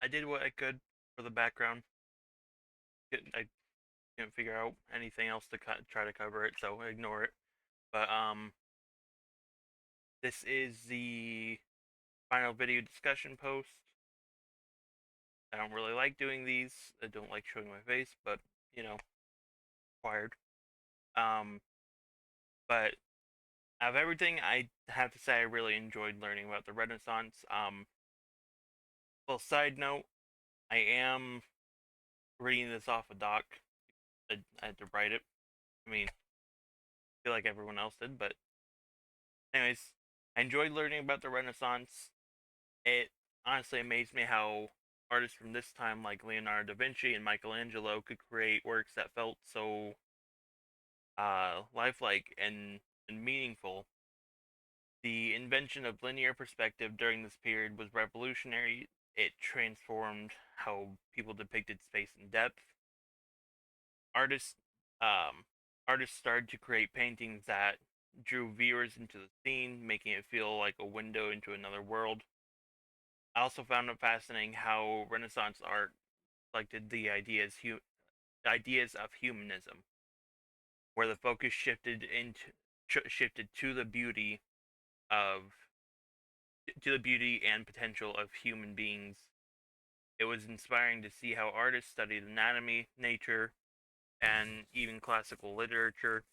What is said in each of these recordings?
I did what I could for the background. I couldn't figure out anything else to try to cover it, so ignore it. But this is the final video discussion post. I don't really like doing these. I don't like showing my face, but you know, required. Um, but out of everything, I have to say I really enjoyed learning about the Renaissance. Well, side note, I am reading this off a doc. I had to write it. I mean, I feel like everyone else did, but anyways, I enjoyed learning about the Renaissance. It honestly amazed me how artists from this time, like Leonardo da Vinci and Michelangelo, could create works that felt so lifelike and meaningful. The invention of linear perspective during this period was revolutionary. It transformed how people depicted space and depth. Artists, um, artists started to create paintings that drew viewers into the scene, making it feel like a window into another world. I also found it fascinating how Renaissance art reflected the ideas of humanism, where the focus shifted of to the beauty and potential of human beings. It was inspiring to see how artists studied anatomy, nature, and even classical literature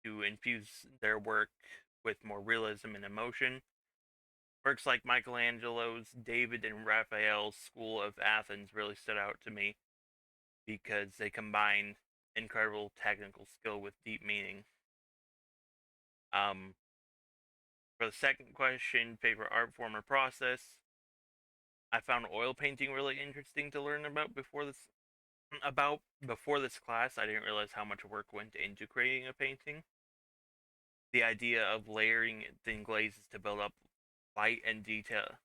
to infuse their work with more realism and emotion. Works like Michelangelo's, David, and Raphael's School of Athens really stood out to me because they combine incredible technical skill with deep meaning. Um, for the second question, favorite art form or process, I found oil painting really interesting to learn before this class. I didn't realize how much work went into creating a painting. The idea of layering thin glazes to light and detail,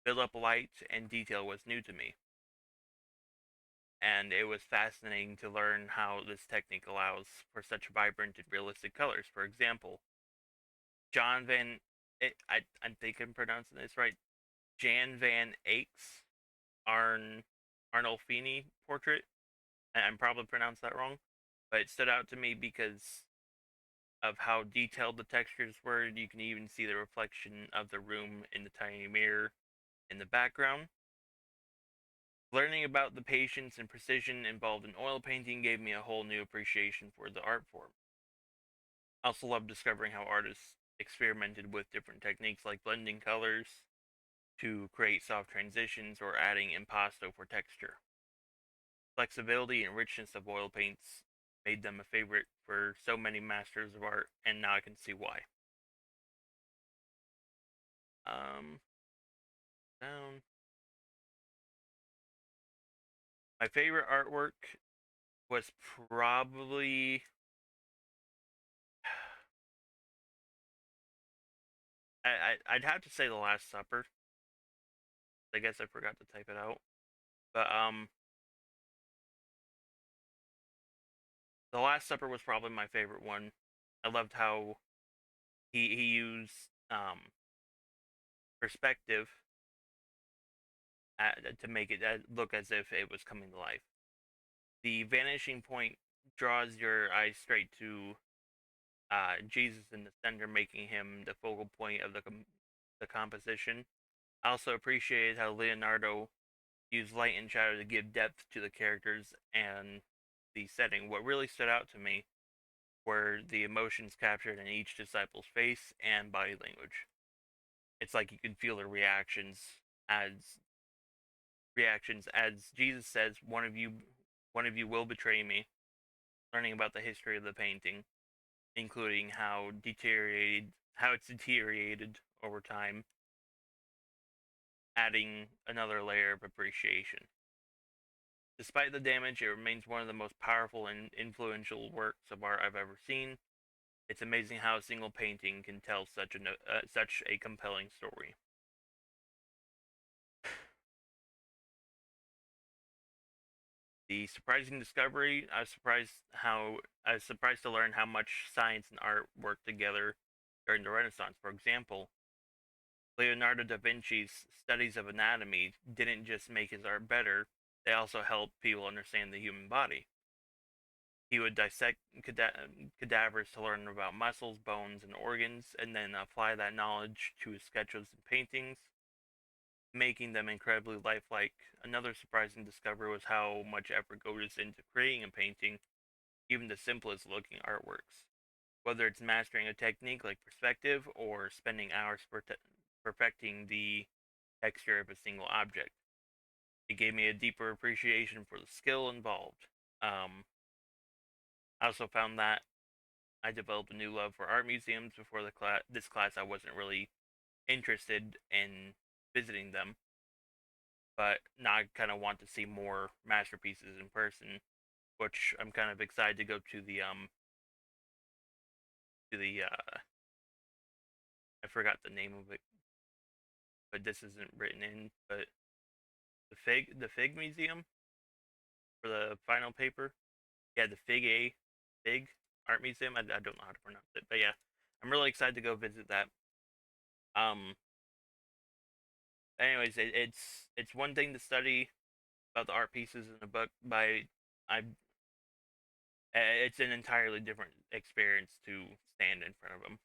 build up light and detail was new to me, and it was fascinating to learn how this technique allows for such vibrant and realistic colors. For example, John Van, I think I'm pronouncing this right, Jan Van Eyck's Arn Arnolfini portrait. I'm probably pronounced that wrong, but it stood out to me because of how detailed the textures were. You can even see the reflection of the room in the tiny mirror in the background. Learning about the patience and precision involved in oil painting gave me a whole new appreciation for the art form. I also love discovering how artists experimented with different techniques like blending colors to create soft transitions or adding impasto for texture. Flexibility and richness of oil paints made them a favorite for so many masters of art, and now I can see why. Um, down. My favorite artwork was probably I'd have to say The Last Supper. I guess I forgot to type it out. But The Last Supper was probably my favorite one. I loved how he used perspective to make it look as if it was coming to life. The vanishing point draws your eyes straight to Jesus in the center, making him the focal point of the composition. I also appreciated how Leonardo used light and shadow to give depth to the characters and the setting. What really stood out to me were the emotions captured in each disciple's face and body language. It's like you could feel the as reactions as Jesus says, one of you will betray me, learning about the history of the painting, including how it's deteriorated over time, adding another layer of appreciation. Despite the damage, it remains one of the most powerful and influential works of art I've ever seen. It's amazing how a single painting can tell such a compelling story. The surprising discovery, I was surprised to learn how much science and art worked together during the Renaissance. For example, Leonardo da Vinci's studies of anatomy didn't just make his art better, they also helped people understand the human body. He would dissect cadavers to learn about muscles, bones, and organs, and then apply that knowledge to his sketches and paintings, making them incredibly lifelike. Another surprising discovery was how much effort goes into creating a painting, even the simplest looking artworks. Whether it's mastering a technique like perspective or spending hours perfecting the texture of a single object, it gave me a deeper appreciation for the skill involved. I also found that I developed a new love for art museums before this class. I wasn't really interested in visiting them, but now I kind of want to see more masterpieces in person, which I'm kind of excited to go to the I forgot the name of it, but this isn't written in, but the Fig Museum for the final paper. Yeah, the Fig Art Museum. I don't know how to pronounce it, but yeah, I'm really excited to go visit that. Um, anyways, it's one thing to study about the art pieces in a book by I. It's an entirely different experience to stand in front of them.